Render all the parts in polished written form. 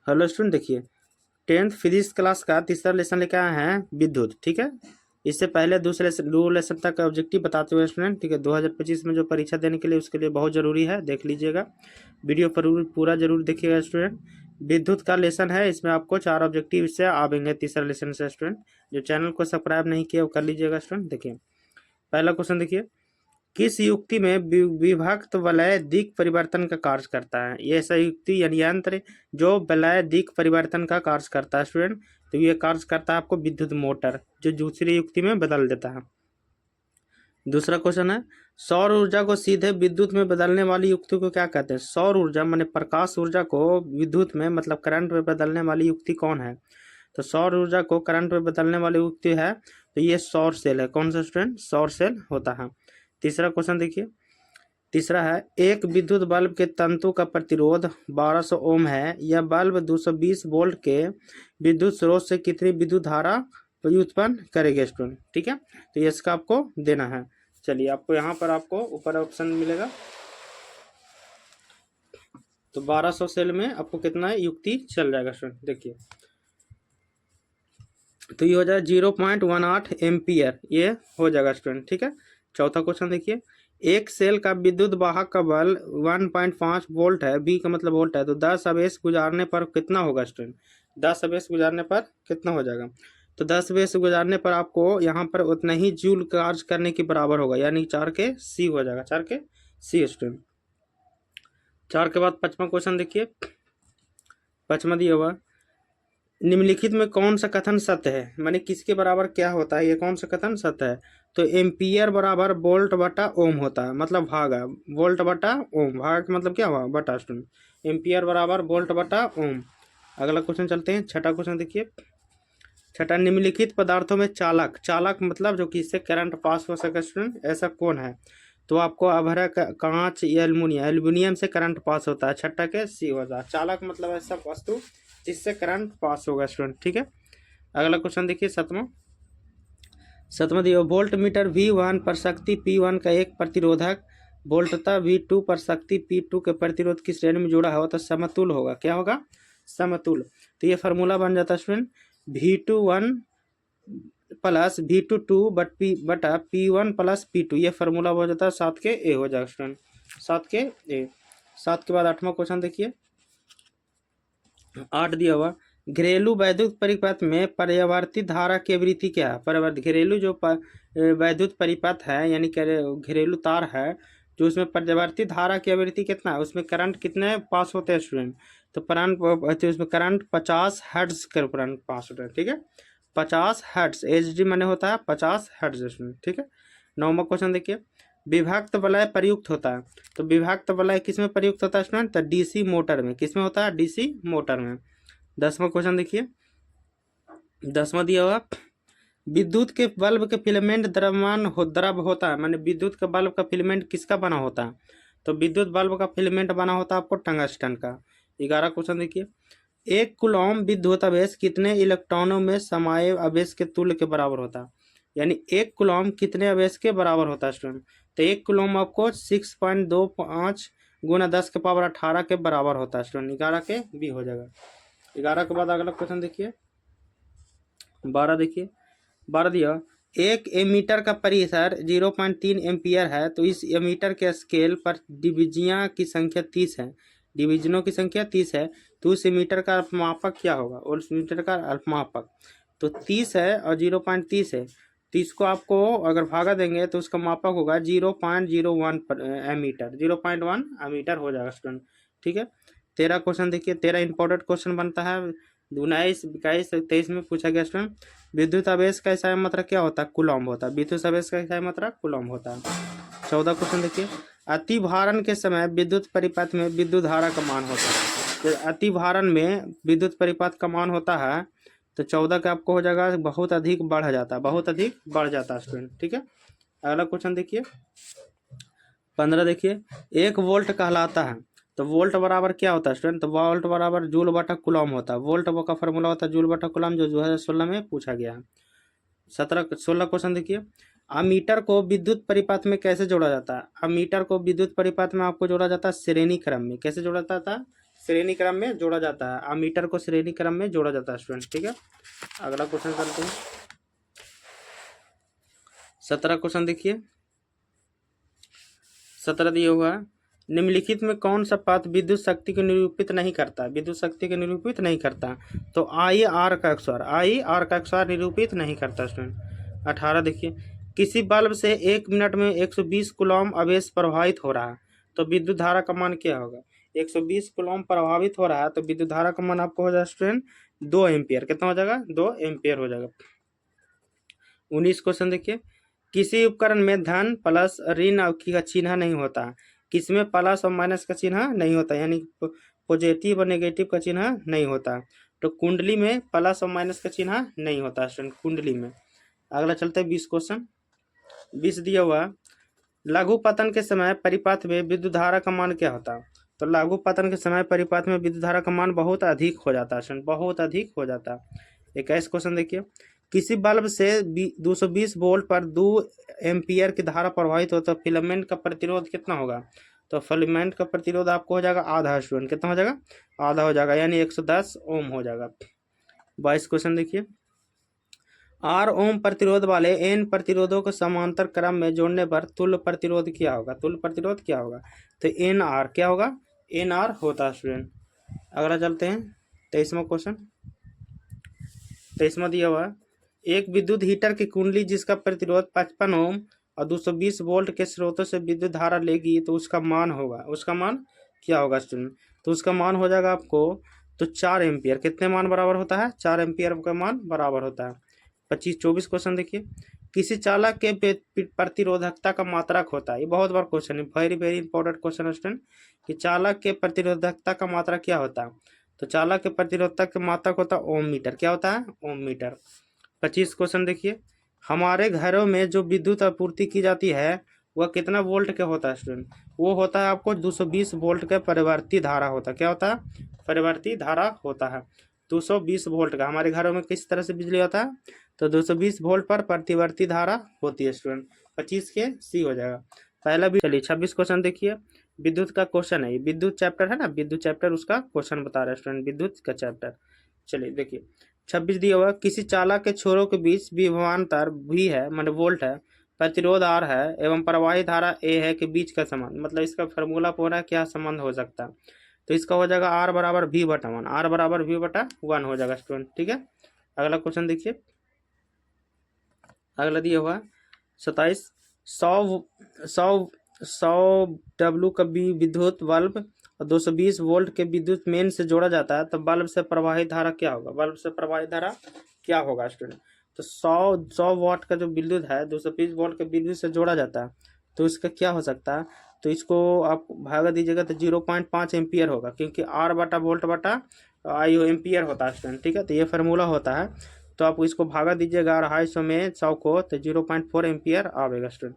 Hello student, देखिए 10th physics class का तीसरा लेसन लेकर आए हैं विद्युत। ठीक है, इससे पहले दूसरे दो लेसन तक ऑब्जेक्टिव बताते हुए स्टूडेंट, ठीक है, 2025 में जो परीक्षा देने के लिए उसके लिए बहुत ज़रूरी है, देख लीजिएगा वीडियो पर पूरा जरूर देखिएगा स्टूडेंट। विद्युत का लेसन है, इसमें आपको 4 ऑब्जेक्टिव से आवेंगे तीसरा लेसन से स्टूडेंट। जो चैनल को सब्सक्राइब नहीं किया वो कर लीजिएगा स्टूडेंट। देखिए पहला क्वेश्चन देखिए, किस युक्ति में विभक्त वलय दिक् परिवर्तन का कार्य करता है? ये ऐसा युक्ति यानी यंत्र जो वलय दिक् परिवर्तन का कार्य करता है स्टूडेंट। तो ये कार्य करता है आपको विद्युत मोटर, जो दूसरी युक्ति में बदल देता है। दूसरा क्वेश्चन है, सौर ऊर्जा को सीधे विद्युत में बदलने वाली युक्ति को क्या कहते हैं? सौर ऊर्जा माने प्रकाश ऊर्जा को विद्युत में मतलब करंट में बदलने वाली युक्ति कौन है? तो सौर ऊर्जा को करंट में बदलने वाली युक्ति है तो ये सौर सेल है। कौन सा स्टूडेंट? सौर सेल होता है। तीसरा क्वेश्चन देखिए, तीसरा है, एक विद्युत बल्ब के तंतु का प्रतिरोध 1200 ओम है। यह बल्ब 220 वोल्ट के विद्युत स्रोत से कितनी विद्युत धारा उत्पन्न करेगा स्टूडेंट? ठीक है, तो ये इसका आपको देना है। चलिए आपको यहाँ पर आपको ऊपर ऑप्शन मिलेगा, तो 1200 सेल में आपको कितना युक्ति चल जाएगा स्टूडेंट। देखिए तो ये हो जाएगा 0.18 एम्पियर, ये हो जाएगा स्टूडेंट। ठीक है, चौथा क्वेश्चन देखिए, एक सेल का विद्युत वाहक का बल 1.5 वोल्ट है, बी का मतलब वोल्ट है, तो 10 आवेश गुजारने पर कितना होगा स्टूडेंट? 10 आवेश गुजारने पर कितना हो जाएगा? तो 10 आवेश गुजारने पर आपको यहाँ पर उतना ही जूल कार्य करने के बराबर होगा, यानी 4 के सी हो जाएगा, 4 के सी स्टूडेंट। 4 के बाद पांचवा क्वेश्चन देखिए, पांचवा दिया हुआ, निम्नलिखित में कौन सा कथन सत्य है? माने किसके बराबर क्या होता है, ये कौन सा कथन सत्य है? तो एम्पियर बराबर वोल्ट बटा ओम होता है, मतलब भागा वोल्ट बटा ओम, भागा का मतलब क्या हुआ? बटा स्टूडेंट। एम्पियर बराबर वोल्ट बटा ओम। अगला क्वेश्चन चलते हैं, छठा क्वेश्चन देखिए, छठा, निम्नलिखित पदार्थों में चालक, चालक मतलब जो कि इससे करंट पास हो सके स्टूडेंट, ऐसा कौन है? तो आपको अभ्रक, कांच या एल्युमिनियम, एल्युमिनियम से करंट पास होता है, छठा के सी होता है। चालक मतलब ऐसा वस्तु जिससे करंट पास होगा स्टूडेंट। ठीक है, अगला क्वेश्चन देखिए, सतमा दिया, वोल्ट मीटर V1 पर शक्ति P1 का एक प्रतिरोधक वोल्ट तथा V2 पर शक्ति P2 के प्रतिरोध की श्रेणी में जुड़ा है तो समतुल होगा। क्या होगा? समतुल। तो ये फार्मूला बन जाता है स्टूडेंट, V2 1 प्लस V2 बटा P1 प्लस P2, ये फार्मूला हो जाता है 7 के ए हो जाएगा स्टूडेंट, 7 के ए। 7 के बाद 8वां क्वेश्चन देखिए, 8 दिया हुआ, घरेलू वैद्युत परिपथ में पर्यावर्तित धारा की आवृत्ति क्या है? घरेलू जो वैद्युत परिपथ है यानी घरेलू तार है, जो उसमें पर्यावर्तित धारा की आवृत्ति कितना है, उसमें करंट कितने पास होते हैं स्टूडेंट? तो उसमें करंट 50 हर्ट्ज कर करंट पास होता है। ठीक है, 50 हर्ट्ज, एच डी मैंने होता है 50 हर्ट्ज स्टूडेंट। ठीक है, 9वां क्वेश्चन देखिए, विभक्त वलय प्रयुक्त होता है। तो विभक्त वलय किसमें प्रयुक्त होता है स्टूडेंट? तो डीसी मोटर में। किसमें होता है? डीसी मोटर में। 10वां क्वेश्चन देखिए, 10वां दिया हुआ, विद्युत के बल्ब के फिलामेंट द्रव होता है, माने विद्युत के बल्ब का फिलामेंट किसका बना होता है? तो विद्युत बल्ब का फिलामेंट बना होता है आपको टंगस्टन का। 11 क्वेश्चन देखिए, एक कूलॉम विद्युत आवेश कितने इलेक्ट्रॉनों में समाये आवेश के तुल्य के बराबर होता है? यानी एक कूलॉम कितने आवेश के बराबर होता है स्टूडेंट? तो एक कूलॉम आपको 6.25 गुना 10 के पावर 18 के बराबर होता है स्टूडेंट। 11 के भी हो जाएगा। 11 के बाद अगला क्वेश्चन देखिए, 12 देखिए, 12 दिया, एक एमीटर का परिसर 0.3 एम्पियर है, तो इस एमीटर के स्केल पर डिवीजियां की संख्या 30 है, डिवीजनों की संख्या 30 है, तो उस एमीटर का अल्पमापक क्या होगा? और उस मीटर का अल्पमापक तो 30 है और 0.30 है, 30 को आपको अगर भागा देंगे तो उसका मापक होगा 0.01 एमीटर, 0.1 एमीटर हो जाएगा स्टूडेंट। ठीक है, 13 क्वेश्चन देखिए, 13 इंपॉर्टेंट क्वेश्चन बनता है 19, 21, 23 में पूछा गया स्टूडेंट, विद्युत आवेश का इकाई मात्रा क्या होता है? कूलॉम होता है। विद्युत आवेश का इकाई मात्रा कूलॉम होता है। 14 क्वेश्चन देखिए, अति भारण के समय विद्युत परिपथ में विद्युत धारा का मान होता है। तो अति भारण में विद्युत परिपथ का मान होता है, तो 14 का आपको हो जाएगा बहुत अधिक बढ़ जाता है, बहुत अधिक बढ़ जाता है स्टूडेंट। ठीक है, अगला क्वेश्चन देखिए, 15 देखिए, 1 वोल्ट कहलाता है, तो वोल्ट बराबर क्या होता है स्टूडेंट? तो वोल्ट बराबर जूल बटा कूलॉम होता है। वोल्ट का फार्मूला होता है जूल बटा कूलॉम, जो 2016 में पूछा गया है। 16 क्वेश्चन देखिए, अमीटर को विद्युत परिपथ में कैसे जोड़ा जाता है? अमीटर को विद्युत परिपथ में आपको जोड़ा जाता है श्रेणी क्रम में। कैसे जोड़ा जाता है? श्रेणी क्रम में जोड़ा जाता है, अमीटर को श्रेणी क्रम में जोड़ा जाता है स्टूडेंट। ठीक है, अगला क्वेश्चन करते हैं। 17 क्वेश्चन देखिए, 17 दिया हुआ है, निम्नलिखित में कौन सा पद विद्युत शक्ति को निरूपित नहीं करता, विद्युत शक्ति को निरूपित नहीं करता। तो आई आर का अक्षर निरूपित नहीं करता स्टूडेंट। 18 देखिए, किसी बल्ब से 1 मिनट में 120 कूलॉम आवेश प्रवाहित हो रहा है, तो विद्युत धारा का मान क्या होगा। 120 कूलॉम प्रभावित हो रहा है तो विद्युत धारा का मान आपको हो जाएगा स्टूडेंट 2 एम्पियर। कितना हो जाएगा, 2 एम्पियर हो जाएगा। 19 क्वेश्चन देखिए, किसी उपकरण में धन प्लस ऋण का चिन्ह नहीं होता, किसमें प्लस और माइनस का चिन्ह नहीं होता, यानी पॉजिटिव और नेगेटिव का चिन्ह नहीं होता। तो कुंडली में प्लस और माइनस का चिन्ह नहीं होता स्टूडेंट, कुंडली में। अगला चलते हैं 20 क्वेश्चन। 20 दिया हुआ, लघु पतन के समय परिपथ में विद्युत धारा का मान क्या होता। तो लघु पतन के समय परिपथ में विद्युत धारा का मान बहुत अधिक हो जाता है स्टूडेंट, बहुत अधिक हो जाता है। 21 क्वेश्चन देखिए, किसी बल्ब से 220 वोल्ट पर 2 एम्पियर की धारा प्रवाहित हो तो फिलामेंट का प्रतिरोध कितना होगा। तो फिलामेंट का प्रतिरोध आपको हो जाएगा आधा स्टूडेंट, कितना हो जाएगा, आधा हो जाएगा, यानी 110 ओम हो जाएगा। 22 क्वेश्चन देखिए, आर ओम प्रतिरोध वाले एन प्रतिरोधों को समांतर क्रम में जोड़ने पर तुल्य प्रतिरोध क्या होगा, तुल्य प्रतिरोध क्या होगा। तो एन आर क्या होगा, एन आर होता है स्टूडेंट। अगला चलते हैं 23वां क्वेश्चन। 23वां दिया हुआ, एक विद्युत हीटर की कुंडली जिसका प्रतिरोध 55 ओम और 220 वोल्ट के स्रोतों से विद्युत धारा लेगी तो उसका मान होगा, उसका मान क्या होगा स्टूडेंट। तो उसका मान हो जाएगा आपको तो 4 एम्पियर। कितने मान बराबर होता है, 4 एम्पियर का मान बराबर होता है। 24 क्वेश्चन देखिए, किसी चालक के प्रतिरोधकता का मात्रक होता है, ये बहुत बार क्वेश्चन है, very very important question student, कि चालक के प्रतिरोधकता का मात्रक क्या होता है। तो चालक के प्रतिरोधकता का मात्रक होता है ओम मीटर, क्या होता है, ओम मीटर। 25 क्वेश्चन देखिए, हमारे घरों में जो विद्युत आपूर्ति की जाती है वह कितना वोल्ट का होता है स्टूडेंट। वो होता है आपको 220 वोल्ट का परिवर्ती धारा होता है, क्या होता है, परिवर्ती धारा होता है 220 वोल्ट का। हमारे घरों में किस तरह से बिजली होता है, तो 220 वोल्ट पर प्रतिवर्ती धारा होती है स्टूडेंट। 25 के सी हो जाएगा पहला भी। चलिए 26 क्वेश्चन देखिए, विद्युत का क्वेश्चन है, विद्युत चैप्टर है ना, विद्युत चैप्टर उसका क्वेश्चन बता रहा है स्टूडेंट, विद्युत का चैप्टर। चलिए देखिए 26 दिया हुआ, किसी चालक के छोरों के बीच विभवांतर भी है, मतलब वोल्ट है, प्रतिरोध आर है एवं प्रवाहित धारा ए है के बीच का संबंध, मतलब इसका फार्मूला पूरा क्या संबंध हो सकता है। तो इसका हो जाएगा आर बराबर वी बटा 1, आर बराबर वी बटा 1 हो जाएगा स्टूडेंट। ठीक है, अगला क्वेश्चन देखिए, अगला दिया हुआ 27, 100 डब्ल्यू का विद्युत बल्ब और 220 वोल्ट के विद्युत मेन से जोड़ा जाता है तो बल्ब से प्रवाहित धारा क्या होगा, बल्ब से प्रवाहित धारा क्या होगा स्टूडेंट। तो 100 वाट का जो विद्युत है 220 वोल्ट के विद्युत से जोड़ा जाता है तो इसका क्या हो सकता है। तो इसको आप भागा दीजिएगा तो 0.5 एम्पियर होगा, क्योंकि आर बटा वोल्ट बटा आई एम्पियर होता है स्टूडेंट। ठीक है, तो ये फार्मूला होता है, तो आप इसको भागा दीजिएगा 250 में 100 को तो 0.4 एम्पियर आवेगा स्टूडेंट।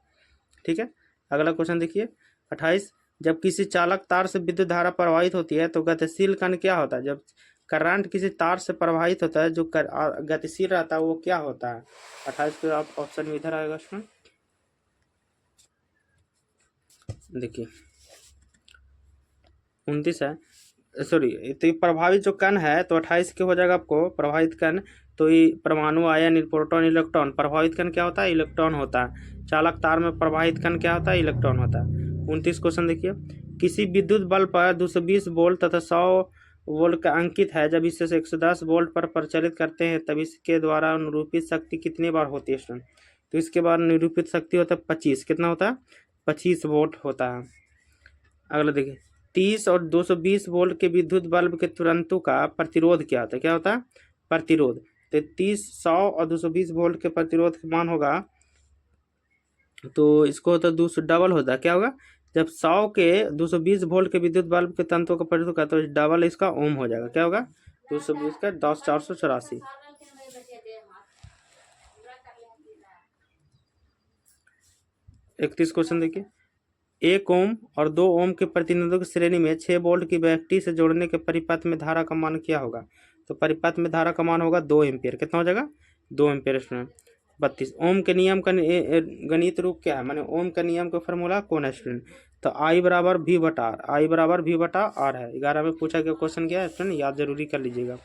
ठीक है, अगला क्वेश्चन देखिए 28, जब किसी चालक तार से विद्युत धारा प्रवाहित होती है तो गतिशील कण क्या होता है। जब करंट किसी तार से प्रवाहित होता है जो गतिशील रहता है वो क्या होता है। 28 पे आप ऑप्शन इधर आएगा स्टूडेंट। देखिए 29 है, सॉरी, तो ये प्रभावित जो कण है तो 28 के हो जाएगा आपको प्रभावित कण। तो ये परमाणु आयन प्रोटॉन इलेक्ट्रॉन, प्रभावित कण क्या होता है, इलेक्ट्रॉन होता है। चालक तार में प्रभावित कण क्या होता है, इलेक्ट्रॉन होता है। 29 क्वेश्चन देखिए, किसी विद्युत बल्ब पर 220 वोल्ट तथा 100 वोल्ट का अंकित है, जब इसे 110 वोल्ट पर प्रचालित करते हैं तब इसके द्वारा निरूपित शक्ति कितनी बार होती है स्टूडेंट। तो इसके बाद निरूपित शक्ति होता है 25, कितना होता है, 25 वोल्ट होता है। अगला देखिए 30 और 220 वोल्ट के विद्युत बल्ब के तुरंतों का प्रतिरोध क्या होता है, क्या होता है, प्रतिरोध। तो 30, 100 और 220 वोल्ट के प्रतिरोध का मान होगा तो इसको तो 200 डबल होता है, क्या होगा, जब 100 के 220 वोल्ट के विद्युत बल्ब के तंतुओं का प्रतिरोध का तो डबल इसका ओम हो जाएगा, क्या होगा, 220 का 10 484। 31 क्वेश्चन देखिए, 1 ओम और 2 ओम के प्रतिनिधियों की श्रेणी में 6 वोल्ट की बैटरी से जोड़ने के परिपथ में धारा का मान क्या होगा। तो परिपथ में धारा का मान होगा 2 एम्पियर, कितना हो जाएगा, 2 एम्पियर स्टूडेंट। 32। ओम के नियम का गणित रूप क्या है, माने ओम का नियम का फॉर्मूला कौन है स्टूडेंट, तो आई बराबर वी बटा आर, आई बराबर वी बटा आर है। 11 में पूछा गया क्वेश्चन क्या है स्टूडेंट, याद जरूरी कर लीजिएगा।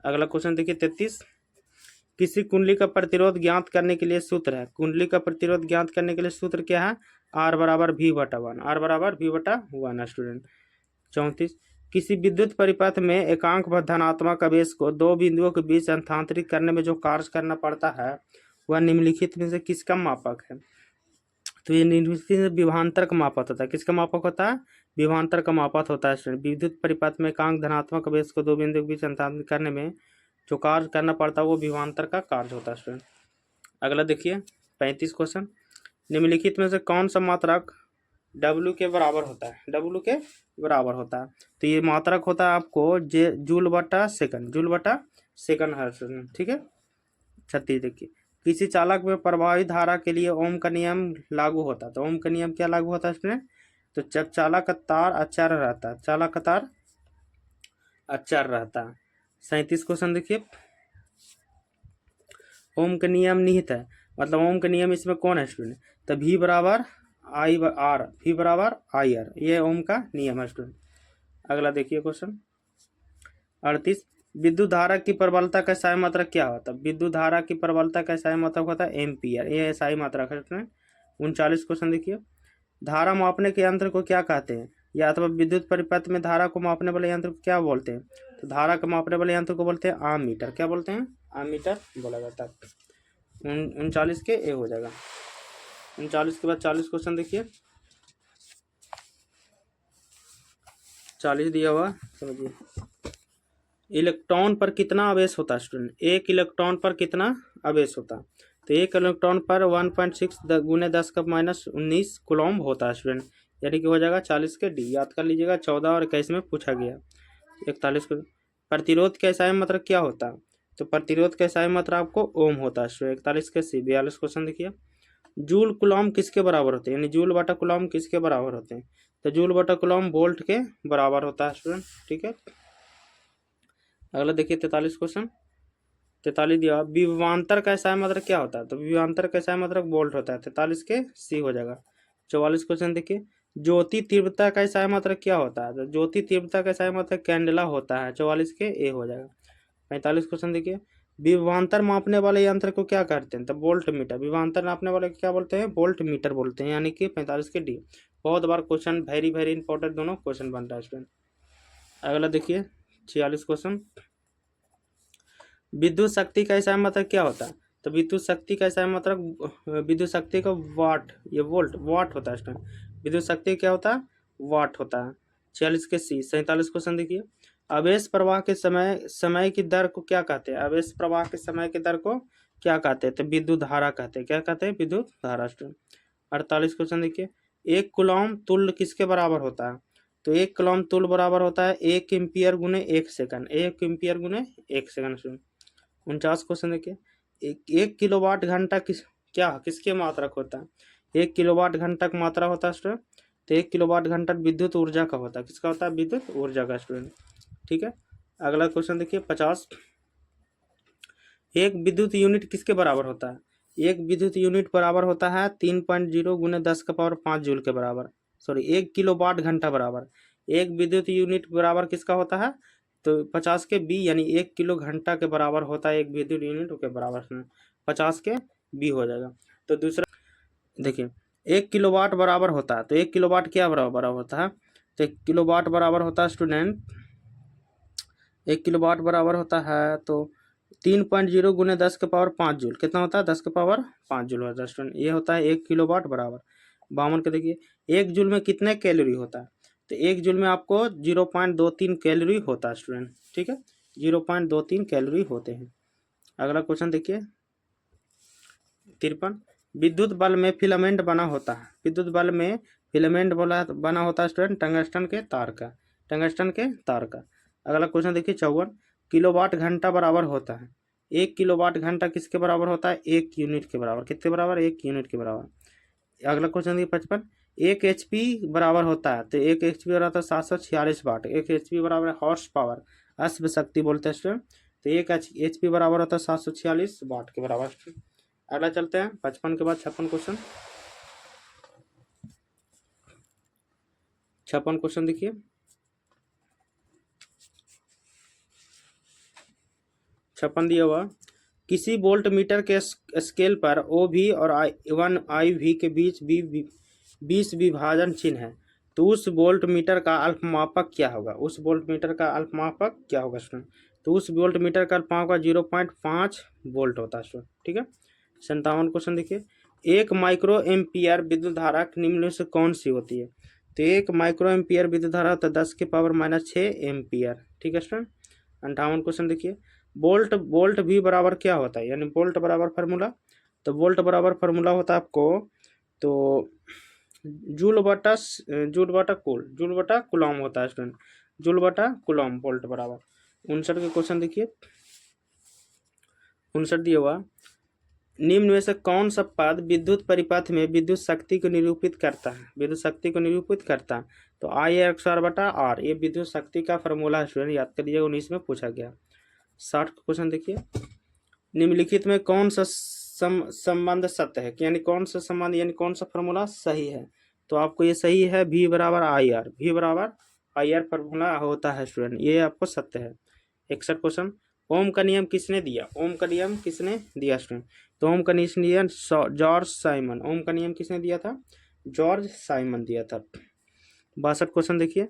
अगला क्वेश्चन देखिए 33। किसी कुंडली का प्रतिरोध ज्ञात करने के लिए सूत्र है, कुंडली का प्रतिरोध ज्ञात करने के लिए सूत्र क्या है, आर बराबर वी बटा वन, आर बराबर वी बटा वन है स्टूडेंट। 34। किसी विद्युत परिपथ में एकांक व धनात्मक आवेश को दो बिंदुओं के बीच स्थानांतरित करने में जो कार्य करना पड़ता है वह निम्नलिखित में से किसका मापक है, तो ये निम्नलिखित में विभवांतर का मापक होता है। किसका मापक होता है, विभवांतर का मापक होता है स्टूडेंट। विद्युत परिपथ में एकांक धनात्मक आवेश को दो बिंदुओं के बीच स्थानांतरित करने में जो कार्य करना पड़ता है वो विभवांतर का कार्य होता है स्टूडेंट। अगला देखिए 35 क्वेश्चन। निम्नलिखित में से कौन सा मात्रक W के बराबर होता है, W के बराबर होता है, तो ये मात्रक होता है आपको जूल बटा सेकंड, जूल बटा सेकंड है स्टूडेंट, ठीक है। 36 देखिए। किसी चालक में प्रवाही धारा के लिए ओम का नियम लागू होता है, तो ओम का नियम क्या लागू होता है स्टूडेंट, तो जब चालक का तार अचर रहता है, चालक का तार अचर रहता है। 37 क्वेश्चन देखिए। ओम का नियम निहित है, मतलब ओम का नियम इसमें कौन है स्टूडेंट, तो V बराबर आई आर, V बराबर आई आर, ये ओम का नियम है स्टूडेंट। अगला देखिए क्वेश्चन 38। विद्युत धारा की प्रबलता का SI मात्रक क्या होता है, विद्युत धारा की प्रबलता का SI मात्रक होता है एम्पियर, ये SI मात्रक है स्टूडेंट। 39 क्वेश्चन देखिए। धारा मापने के यंत्र को क्या कहते हैं, या अथवा विद्युत परिपथ में धारा को मापने वाले यंत्र को क्या बोलते हैं, तो धारा को मापने वाले यंत्र को बोलते हैं आममीटर, क्या बोलते हैं, आममीटर बोला जाता है। 39 के ए हो जाएगा। 39 के बाद 40 क्वेश्चन देखिए। 40 दिया हुआ समझिए। इलेक्ट्रॉन पर कितना आवेश होता है स्टूडेंट, एक इलेक्ट्रॉन पर कितना आवेश होता है, तो एक इलेक्ट्रॉन पर 1.6 गुने 10⁻19 कूलम्ब होता है स्टूडेंट, यानी कि हो जाएगा 40 के डी, याद कर लीजिएगा। 14 और 21 में पूछा गया। 41 को प्रतिरोध का SI मात्रक क्या होता है, तो प्रतिरोध का SI मात्रक आपको ओम होता है स्टूडेंट। 41 के सी। 42 क्वेश्चन देखिए। जूल कूलम्ब किसके बराबर होते हैं, यानी जूल बटा कूलम्ब किसके बराबर होते हैं, तो जूल बटा कूलम्ब वोल्ट के बराबर होता है स्टूडेंट, ठीक है। अगला देखिए 43 क्वेश्चन। 43 दिया। विभवांतर का SI मात्रक क्या होता है, तो विभवांतर का SI मात्रक वोल्ट होता है, 43 के सी हो जाएगा। 44 क्वेश्चन देखिए। ज्योति तीव्रता का SI मात्रक क्या होता है, तो ज्योति तीव्रता का SI मात्रक कैंडेला होता है, 44 के ए हो जाएगा। 45 क्वेश्चन देखिए। विभवांतर मापने वाले यंत्र को क्या कहते हैं, तो वोल्ट मीटर, विभवांतर नापने वाले क्या बोलते हैं, वोल्ट मीटर बोलते हैं, यानी कि 45 के डी। बहुत बार क्वेश्चन वेरी वेरी इंपॉर्टेंट दोनों क्वेश्चन बनता है स्टूडेंट। अगला देखिए 46 क्वेश्चन। विद्युत शक्ति का SI मात्रक क्या होता है, तो विद्युत शक्ति का SI मात्रक, विद्युत शक्ति का वाट, ये वोल्ट वाट होता है स्टूडेंट, विद्युत शक्ति क्या होता है, वाट होता है। 46 के सी। 47 क्वेश्चन देखिए। आवेश प्रवाह के समय की दर को क्या कहते हैं, आवेश प्रवाह के समय की दर को क्या कहते हैं, तो विद्युत धारा कहते हैं, क्या कहते हैं, विद्युत धारा स्टूडेंट। 48 क्वेश्चन देखिए। एक कूलम्ब तुल्य किसके बराबर होता है, तो एक कूलम्ब तुल्य बराबर होता है 1 एम्पियर गुने 1 सेकंड, 1 एम्पियर गुने 1 सेकंड स्टूडेंट। 49 क्वेश्चन देखिए। एक किलोवाट घंटा किसके मात्रक होता है, 1 किलोवाट घंटा का मात्रा होता है स्टूडेंट, तो 1 किलोवाट घंटा विद्युत ऊर्जा का होता है, किसका होता है, विद्युत ऊर्जा का स्टूडेंट, ठीक है। अगला क्वेश्चन देखिए 50। एक विद्युत यूनिट किसके बराबर होता है, एक विद्युत यूनिट बराबर होता है 3.0 गुने 10⁵ जूल के बराबर, सॉरी 1 किलोवाट घंटा बराबर, एक विद्युत यूनिट बराबर किसका होता है, तो 50 के बी, यानी 1 किलो घंटा के बराबर होता है एक विद्युत यूनिट के बराबर, 50 के बी हो जाएगा। तो दूसरा देखिए 1 किलोवाट बराबर होता है, तो 1 किलोवाट क्या बराबर होता है, तो 1 किलोवाट बराबर होता है स्टूडेंट, 1 किलोवाट बराबर होता है तो 3.0 गुने 10⁵ जूल, कितना होता है, 10⁵ जूल होता है स्टूडेंट, ये होता है 1 किलोवाट बराबर। 52 के देखिए। 1 जूल में कितने कैलोरी होता है, तो 1 जूल में आपको 0.23 कैलोरी होता है स्टूडेंट, ठीक है, 0.23 कैलोरी होते हैं। अगला क्वेश्चन देखिए 53। विद्युत बल्ब में फिलामेंट बना होता है, विद्युत बल्ब में फिलामेंट बना होता है स्टूडेंट टंगस्टन के तार का, टंगस्टन के तार का। अगला क्वेश्चन देखिए 54। किलोवाट घंटा बराबर होता है, 1 किलोवाट घंटा किसके बराबर होता है, 1 यूनिट के बराबर, कितने बराबर, 1 यूनिट के बराबर। अगला क्वेश्चन देखिए 55। 1 HP बराबर होता है, तो 1 HP बराबर होता है 746 वाट, 1 HP बराबर है हॉर्स पावर, अश्व शक्ति बोलते हैं स्टूडेंट, तो 1 HP बराबर होता है 746 वाट के बराबर। अगला चलते हैं 55 के बाद 56 क्वेश्चन। 56 क्वेश्चन देखिए। 56 दिया हुआ, किसी वोल्ट मीटर के स्केल पर ओ भी और वन आई वी के बीच 20 विभाजन चिन्ह है, तो उस वोल्ट मीटर का अल्पमापक क्या होगा? उस वोल्ट मीटर का अल्पमापक क्या होगा स्टूडेंट? तो उस वोल्ट मीटर का अल्पमापक 0.5 वोल्ट होता है स्टूडेंट। ठीक है। 57 क्वेश्चन देखिए, एक माइक्रो एम्पियर विद्युत धारा निम्न में से कौन सी होती है? तो एक माइक्रो एम्पियर विद्युत धारा तो 10⁻⁻6 एम्पियर। ठीक है स्टूडेंट। 58 क्वेश्चन देखिए, वोल्ट वोल्ट भी बराबर क्या होता है, यानी वोल्ट बराबर फार्मूला? तो वोल्ट बराबर फार्मूला होता है आपको तो जूल बटा जूल बटा कुलॉम होता है स्टूडेंट, जूल बटा कुलॉम वोल्ट बराबर। 59 के क्वेश्चन देखिए। 59 दिया हुआ, निम्न में से कौन सा पद विद्युत परिपथ में विद्युत शक्ति को निरूपित करता है? विद्युत शक्ति को निरूपित करता है तो आई एक्स आर बटा आर, ये विद्युत शक्ति का फार्मूला है स्टूडेंट, याद कर लीजिएगा, 19 में पूछा गया। 60 क्वेश्चन देखिए, निम्नलिखित में कौन सा संबंध सत्य है, यानी कौन सा संबंध यानी कौन सा फार्मूला सही है? तो आपको ये सही है, V बराबर आई आर, V बराबर आई आर फार्मूला होता है स्टूडेंट, ये आपको सत्य है। 61 क्वेश्चन, ओम का नियम किसने दिया? ओम का नियम किसने दिया स्टूडेंट? तो ओम का नियम जॉर्ज साइमन, ओम का नियम किसने दिया था? जॉर्ज साइमन दिया था। 62 क्वेश्चन देखिए।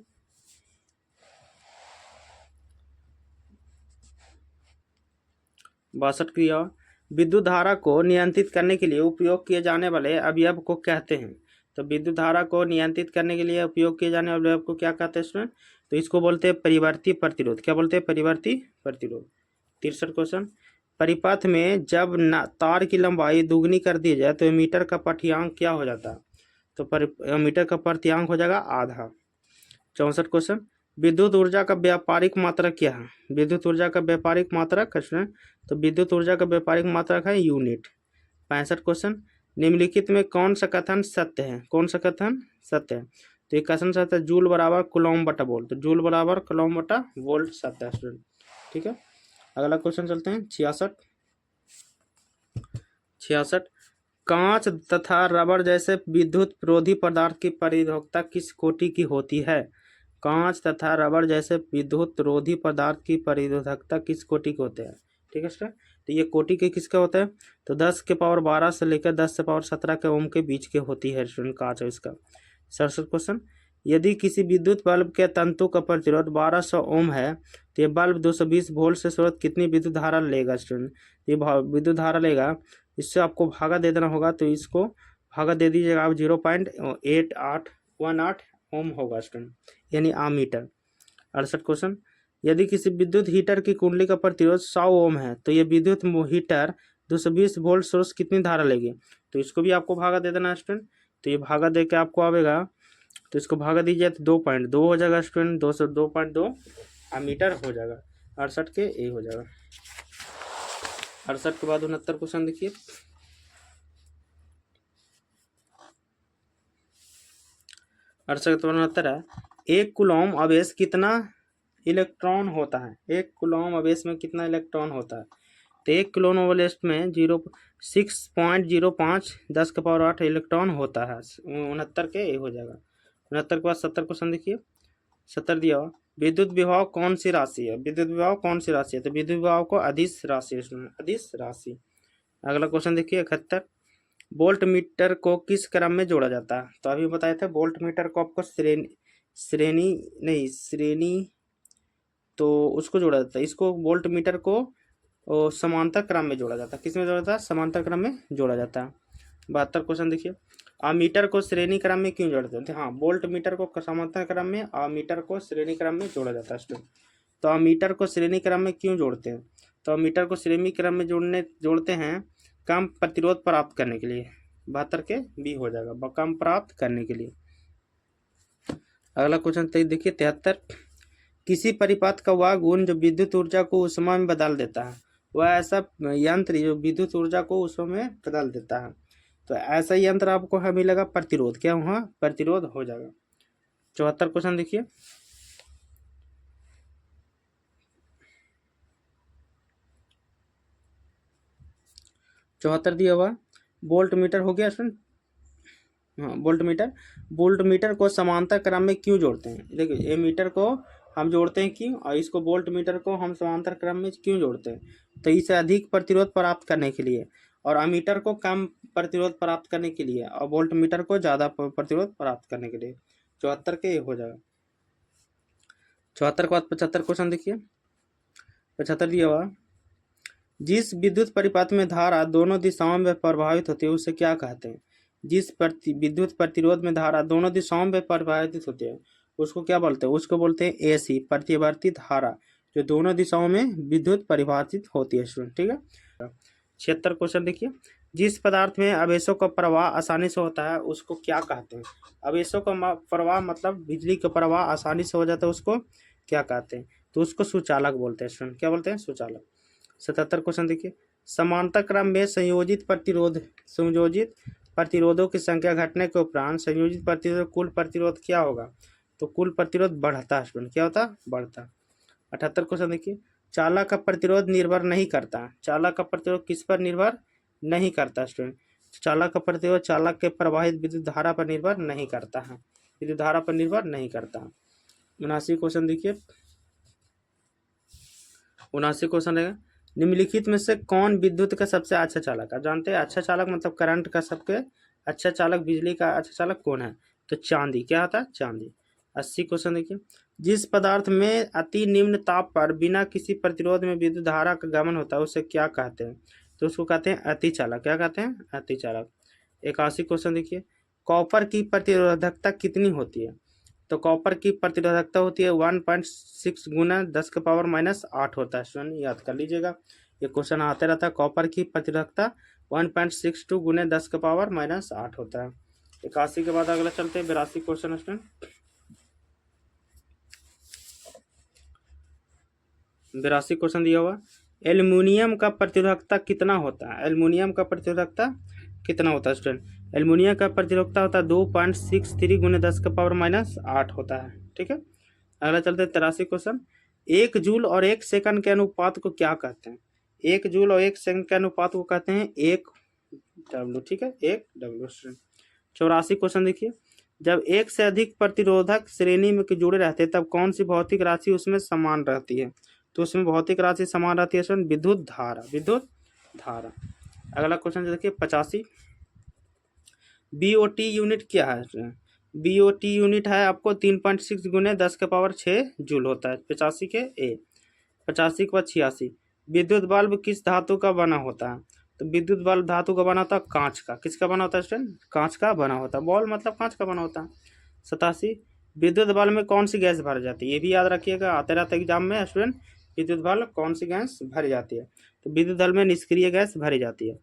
62 क्रिया, विद्युत धारा को नियंत्रित करने के लिए उपयोग किए जाने वाले अवयव को कहते हैं? तो विद्युत धारा को नियंत्रित करने के लिए उपयोग किए जाने वाले अवयव को क्या कहते हैं स्टूडेंट? तो इसको बोलते हैं परिवर्ती प्रतिरोध। क्या बोलते हैं? परिवर्ती प्रतिरोध। 63 क्वेश्चन, परिपथ में जब तार की लंबाई दुगनी कर दी जाए तो मीटर का पाठ्यांक क्या हो जाता है? तो मीटर का पाठ्यांक हो जाएगा आधा। 64 क्वेश्चन, विद्युत ऊर्जा का व्यापारिक मात्रक क्या है? विद्युत ऊर्जा का व्यापारिक मात्रक क्वेश्चन, तो विद्युत ऊर्जा का व्यापारिक मात्रक है यूनिट। 65 क्वेश्चन, निम्नलिखित में कौन सा कथन सत्य है? कौन सा कथन सत्य है? तो एक कथन सत्य है, जूल बराबर कुलॉम बटा वोल्ट, तो जूल बराबर कुलॉम बटा वोल्ट सत्य है स्टूडेंट। ठीक है। अगला क्वेश्चन चलते हैं 66। 66, कांच तथा रबर जैसे विद्युत रोधी पदार्थ की परिरोधकता किस कोटि की होती है? कांच तथा रबर जैसे विद्युत रोधी पदार्थ की परिरोधकता किस कोटि के होते हैं? ठीक है सर। तो ये कोटि के किसका होता है? तो 10⁻12 से लेकर 10⁻17 के ओम के बीच के होती है स्टूडेंट कांच इसका। 67 क्वेश्चन, यदि किसी विद्युत बल्ब के तंतु का प्रतिरोध 1200 ओम है तो ये बल्ब 220 वोल्ट से स्रोत कितनी विद्युत धारा लेगा स्टूडेंट? ये विद्युत धारा लेगा, इससे आपको भागा दे देना होगा, तो इसको भागा दे दीजिएगा आप 0.8818 ओम होगा स्टूडेंट, यानी आमीटर। 68 क्वेश्चन, यदि किसी विद्युत हीटर की कुंडली का प्रतिरोध 100 ओम है तो ये विद्युत हीटर 220 वोल्ट सोर्स कितनी धारा लेगी? तो इसको भी आपको भागा दे देना है स्टूडेंट, तो ये भागा दे के आपको आवेगा, तो इसको भागा दीजिए तो 2.2 हो जाएगा स्टूडेंट, 202.2 अमीटर हो जाएगा। 68 के ए हो जाएगा। 68 के बाद 69 क्वेश्चन देखिए। 68 69 है, एक कूलॉम आवेश कितना इलेक्ट्रॉन होता है? एक कूलॉम आवेश में कितना इलेक्ट्रॉन होता है? तो एक कूलॉम आवेश में 6.05 10⁸ इलेक्ट्रॉन होता है। 69 के ए हो जाएगा। 69 के बाद 70 क्वेश्चन देखिए। 70 दिया हुआ, विद्युत विभव कौन सी राशि है? विद्युत विभव कौन सी राशि है? तो विद्युत विभव को अदिश राशि, अदिश राशि। अगला क्वेश्चन देखिए 71, वोल्ट मीटर को किस क्रम में जोड़ा जाता है? तो अभी बताए थे वोल्ट मीटर को आपको श्रेणी तो उसको जोड़ा जाता है, इसको वोल्ट मीटर को समांतर क्रम में जोड़ा जाता है। किस में जोड़ा जाता है? समांतर क्रम में जोड़ा जाता है। 72 क्वेश्चन देखिए, अमीटर को श्रेणी क्रम में क्यों जोड़ते हैं? हाँ, वोल्ट मीटर को समांतर क्रम में, अमीटर को श्रेणी क्रम में जोड़ा जाता है स्टूडेंट। तो अमीटर को श्रेणी क्रम में क्यों जोड़ते हैं? तो अमीटर को श्रेणी क्रम में जोड़ते हैं कम प्रतिरोध प्राप्त करने के लिए। 72 के बी हो जाएगा, कम प्राप्त करने के लिए। अगला क्वेश्चन देखिए 73, किसी परिपथ का वह गुण जो विद्युत ऊर्जा को ऊष्मा में बदल देता है, वह ऐसा यंत्र जो विद्युत ऊर्जा को ऊष्मा में बदल देता है, तो ऐसा यंत्र आपको हमें मिलेगा प्रतिरोध। क्या हुआ? प्रतिरोध हो जाएगा। 74 क्वेश्चन देखिए। 74 74 दिया हुआ। वोल्ट मीटर हो गया स्टूडेंट। हाँ, वोल्ट मीटर को समांतर क्रम में क्यों जोड़ते हैं? देखिए, ये मीटर को हम जोड़ते हैं क्यों, और इसको वोल्ट मीटर को हम समांतर क्रम में क्यों जोड़ते हैं? तो इसे अधिक प्रतिरोध प्राप्त करने के लिए, और अमीटर को कम प्रतिरोध प्राप्त करने के लिए, और वोल्ट मीटर को ज़्यादा प्रतिरोध प्राप्त करने के लिए। 74 के ये हो जाएगा। 74 के बाद 75 क्वेश्चन देखिए। 75 दिया हुआ, जिस विद्युत परिपथ में धारा दोनों दिशाओं में प्रभावित होती है उसे क्या कहते हैं? जिस विद्युत प्रतिरोध में धारा दोनों दिशाओं में प्रभावित होती है उसको क्या बोलते हैं? उसको बोलते हैं एसी, प्रतिवर्ती धारा, जो दोनों दिशाओं में विद्युत परिभाषित होती है स्टूडेंट। ठीक है। 76 क्वेश्चन देखिए, जिस पदार्थ में आवेशों का प्रवाह आसानी से होता है उसको क्या कहते हैं? आवेशों का प्रवाह मतलब बिजली का प्रवाह आसानी से हो जाता है, उसको क्या कहते हैं? तो उसको सुचालक बोलते हैं स्टूडेंट। क्या बोलते हैं? सुचालक। 77 क्वेश्चन देखिए, समांतर क्रम में संयोजित प्रतिरोधों की संख्या घटने के उपरांत संयोजित प्रतिरोध कुल प्रतिरोध क्या होगा? तो कुल प्रतिरोध बढ़ता है स्टूडेंट। क्या होता? बढ़ता। 78 क्वेश्चन देखिए, चालक का प्रतिरोध निर्भर नहीं करता। चालक का प्रतिरोध किस पर निर्भर नहीं करता स्टूडेंट? चालक का प्रतिरोध चालक के प्रवाहित विद्युत धारा पर निर्भर नहीं करता है, विद्युत धारा पर निर्भर नहीं करता। 79 क्वेश्चन देखिए। 79 क्वेश्चन रहेगा, निम्नलिखित में से कौन विद्युत का सबसे अच्छा चालक है? जानते हैं अच्छा चालक मतलब करंट का सबके अच्छा चालक, बिजली का अच्छा चालक कौन है? तो चांदी। क्या होता है? चांदी। 80 क्वेश्चन देखिए, जिस पदार्थ में अति निम्न ताप पर बिना किसी प्रतिरोध में विद्युत धारा का गमन होता है उसे क्या कहते हैं? तो उसको कहते हैं अति चालक। क्या कहते हैं? अति चालक। 81 क्वेश्चन देखिए, कॉपर की प्रतिरोधकता कितनी होती है? तो कॉपर की प्रतिरोधकता होती है 1.6 गुना 10 के पावर -8 होता है स्टूडेंट, याद कर लीजिएगा, ये क्वेश्चन आते रहता है। कॉपर की प्रतिरोधकता 1.62 गुने 10 के पावर -8 होता है। 81 के बाद अगला चलते हैं 82 क्वेश्चन स्टूडेंट। 82 क्वेश्चन दिया हुआ, एल्युमिनियम का प्रतिरोधकता कितना होता है? एल्युमिनियम का प्रतिरोधकता कितना होता है स्टूडेंट? एल्युमिनियम का प्रतिरोधकता होता है 2.63 गुने 10 के पावर -8 होता है। ठीक है। अगला चलते हैं 83 क्वेश्चन, 1 जूल और 1 सेकंड के अनुपात को क्या कहते हैं? 1 जूल और 1 सेकंड के अनुपात को कहते हैं 1 डब्ल्यू। ठीक है, 1 डब्ल्यू स्टूडेंट। 84 क्वेश्चन देखिए, जब एक से अधिक प्रतिरोधक श्रेणी में जुड़े रहते हैं तब कौन सी भौतिक राशि उसमें समान रहती है? तो उसमें भौतिक राशि समान रहती है स्टूडेंट विद्युत धारा, विद्युत धारा। अगला क्वेश्चन देखिए 85, बीओटी यूनिट क्या है? बीओटी यूनिट है आपको 3.6 गुने 10 के पावर 6 जूल होता है। 85 के ए। 85 के बाद 86, विद्युत बल्ब किस धातु का बना होता है? तो विद्युत बल्ब धातु का बना होता है कांच का। किसका बना होता है स्टूडेंट? कांच का बना होता है। बॉल मतलब कांच का बना होता है। 87, विद्युत बल्ब में कौन सी गैस भर जाती है? ये भी याद रखिएगा, आते रहता है एग्जाम में स्टूडेंट, विद्युत बल्ब कौन सी गैस भरी जाती है? तो विद्युत बल्ब में निष्क्रिय गैस भरी जाती है।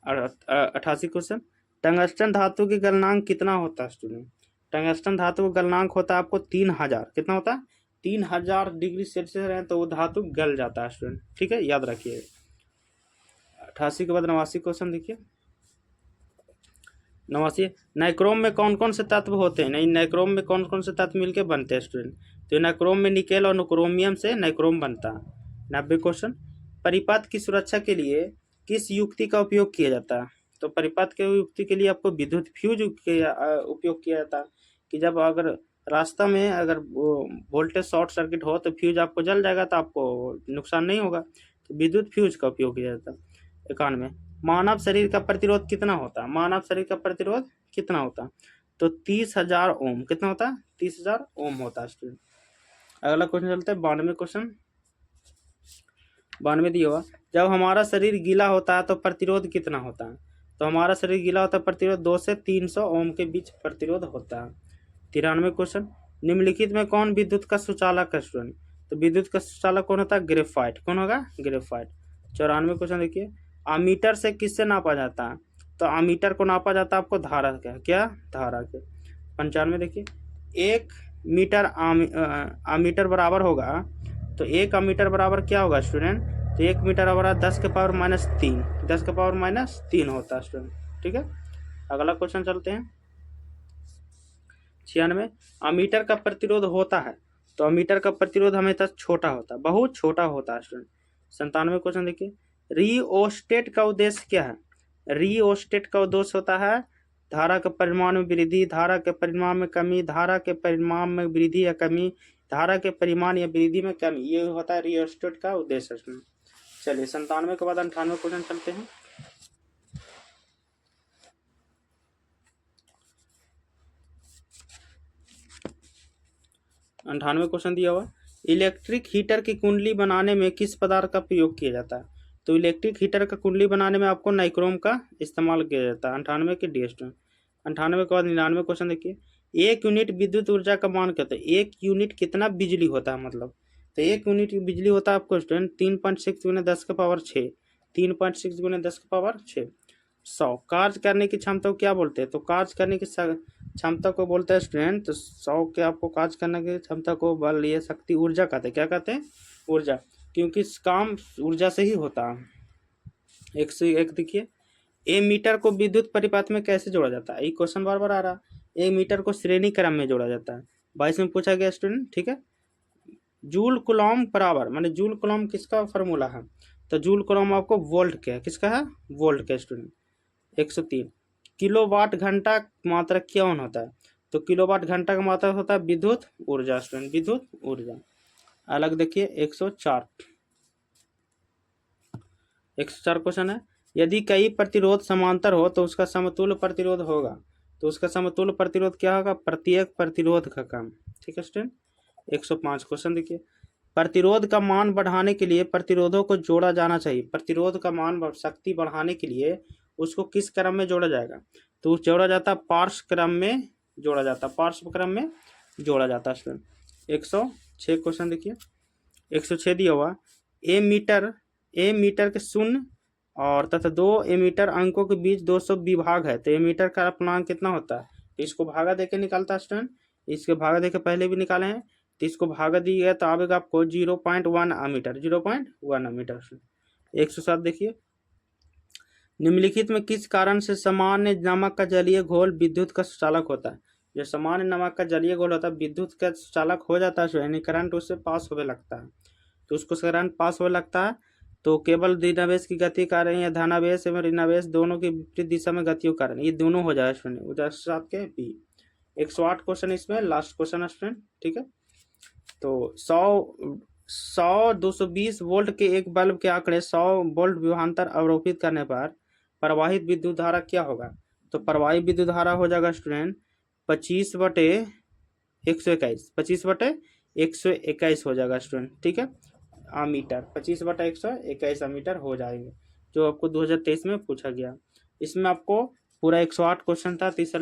88 क्वेश्चन, टंगस्टन धातु की गलनांक कितना होता है स्टूडेंट? टंगस्टन धातु का गलनांक होता है आपको 3000। कितना होता है? 3000 डिग्री सेल्सियस है तो वो धातु गल जाता है स्टूडेंट। ठीक है, याद रखिए। 88 के बाद 89 क्वेश्चन देखिए। 89, नाइक्रोम में कौन कौन से तत्व होते हैं? नहीं, नाइक्रोम में कौन कौन से तत्व मिलकर बनते हैं स्टूडेंट? तो नाइक्रोम में निकेल और क्रोमियम से नाइक्रोम बनता है। 90 क्वेश्चन, परिपथ की सुरक्षा के लिए किस युक्ति का उपयोग किया जाता है? तो परिपथ के युक्ति के लिए आपको विद्युत फ्यूज उपयोग किया जाता है, कि जब अगर रास्ता में अगर वोल्टेज शॉर्ट सर्किट हो तो फ्यूज आपको जल जाएगा तो आपको नुकसान नहीं होगा, तो विद्युत फ्यूज का उपयोग किया जाता है। 91, मानव शरीर का प्रतिरोध कितना होता है? मानव शरीर का प्रतिरोध कितना होता है? तो 30,000 ओम। कितना होता है? 30,000 ओम होता है स्टूडेंट। अगला क्वेश्चन चलते हैं 92 क्वेश्चन। 92 दिया हुआ, जब हमारा शरीर गीला होता है तो प्रतिरोध कितना होता है? तो हमारा शरीर गीला होता है प्रतिरोध 2 से 300 ओम के बीच प्रतिरोध होता है। 93 क्वेश्चन, निम्नलिखित में कौन विद्युत का सुचालक है स्टूडेंट? तो विद्युत का सुचालक कौन होता है? ग्रेफाइट। कौन होगा? ग्रेफाइट। 94 क्वेश्चन देखिए, अमीटर से किससे नापा जाता है? तो अमीटर को नापा जाता है आपको धारा का। क्या? धारा के। 95 देखिए, 1 मीटर अमीटर बराबर होगा, तो 1 अमीटर बराबर क्या होगा स्टूडेंट? तो 1 मीटर बराबर 10 के पावर -3, 10 के पावर -3 होता है स्टूडेंट। ठीक है। अगला क्वेश्चन चलते हैं 96, अमीटर का प्रतिरोध होता है, तो अमीटर का प्रतिरोध हमेशा छोटा होता है, बहुत छोटा होता है स्टूडेंट। 97 क्वेश्चन देखिए, रिओस्टेट का उद्देश्य क्या है? रिओस्टेट का दोष होता है धारा के परिमाण में वृद्धि, धारा के परिमाण में कमी, धारा के परिमाण में वृद्धि या कमी, धारा के परिमाण या वृद्धि में कमी, ये होता है रिओस्टेट का उद्देश्य। चलिए 97 के बाद 98 क्वेश्चन चलते हैं। 98 क्वेश्चन दिया हुआ, इलेक्ट्रिक हीटर की कुंडली बनाने में किस पदार्थ का प्रयोग किया जाता है? तो इलेक्ट्रिक हीटर का कुंडली बनाने में आपको नाइक्रोम का इस्तेमाल किया जाता है। 98 के DST। 98 के बाद 99 क्वेश्चन देखिए, 1 यूनिट विद्युत ऊर्जा का मान क्या होता है? 1 यूनिट कितना बिजली होता है मतलब? तो 1 यूनिट बिजली होता है आपको स्टूडेंट 3.6 × 10 की पावर 6, 3.6 × 10 की पावर 6। 100 कार्य करने की क्षमता को क्या बोलते हैं? तो कार्य करने की क्षमता को बोलते हैं स्टूडेंट, तो 100 के आपको कार्य करने की क्षमता को बल ये शक्ति ऊर्जा कहते हैं। क्या कहते हैं? ऊर्जा, क्योंकि काम ऊर्जा से ही होता है। 101 देखिए, ए मीटर को विद्युत परिपथ में कैसे जोड़ा जाता है? ये क्वेश्चन बार बार आ रहा है। ए मीटर को श्रेणी क्रम में जोड़ा जाता है, 22 में पूछा गया स्टूडेंट, ठीक है। जूल कुलॉम बराबर, माने जूल कुलॉम किसका फॉर्मूला है? तो जूल कुलॉम आपको वोल्ट का है, किसका है? वोल्ट का स्टूडेंट। 103 किलोवाट घंटा मात्रक क्या होता है? तो किलोवाट घंटा का मात्रक होता है विद्युत ऊर्जा स्टूडेंट, विद्युत ऊर्जा। अलग देखिए 104 क्वेश्चन है, यदि कई प्रतिरोध समांतर हो तो उसका समतुल्य प्रतिरोध होगा। तो उसका समतुल्य प्रतिरोध क्या होगा? प्रत्येक प्रतिरोध का काम, ठीक है स्टूडेंट। 105 क्वेश्चन देखिए, प्रतिरोध का मान बढ़ाने के लिए प्रतिरोधों को जोड़ा जाना चाहिए। प्रतिरोध का मान शक्ति बढ़ाने के लिए उसको किस क्रम में जोड़ा जाएगा? तो जोड़ा जाता है पार्श्व क्रम में जोड़ा जाता है, पार्श्व क्रम में जोड़ा जाता है स्टूडेंट। 106 क्वेश्चन देखिए, 106 दिया हुआ, ए मीटर के शून्य और तथा 2 एमीटर अंकों के बीच 200 विभाग है। तो एमीटर का अपनांक कितना होता है? तो इसको भागा देके निकालता है स्टूडेंट, इसके भागा देके पहले भी निकाले हैं, तो इसको भागा दिया गया तो आवेगा आपको 0.1 अमीटर, 0.1 अमीटर। 107 देखिए, निम्नलिखित में किस कारण से सामान्य नमक का जलीय घोल विद्युत का सुचालक होता है? जो सामान्य नमक का जलीय घोल होता है विद्युत का सुचालक हो जाता है, यानी करंट उससे पास होने लगता है। तो उसको करंट पास होने लगता है तो केवल ऋणावेश की गति कारण या धनावेश एवं ऋणावेश दोनों की विपरीत दिशा में गतियों कारण, ये दोनों हो जाए स्टूडेंट। 107 के बी। 108 क्वेश्चन इसमें लास्ट क्वेश्चन है स्टूडेंट, ठीक है। तो 100 220 वोल्ट के एक बल्ब के आंकड़े 100 वोल्ट विभवांतर अवरोपित करने पर प्रवाहित विद्युत धारा क्या होगा? तो प्रवाहित विद्युत धारा हो जाएगा स्टूडेंट 25/121, 25/121 हो जाएगा स्टूडेंट, ठीक है। अमीटर 25/121 अमीटर हो जाएंगे, जो आपको 2023 में पूछा गया। इसमें आपको पूरा 108 क्वेश्चन था, तीसरा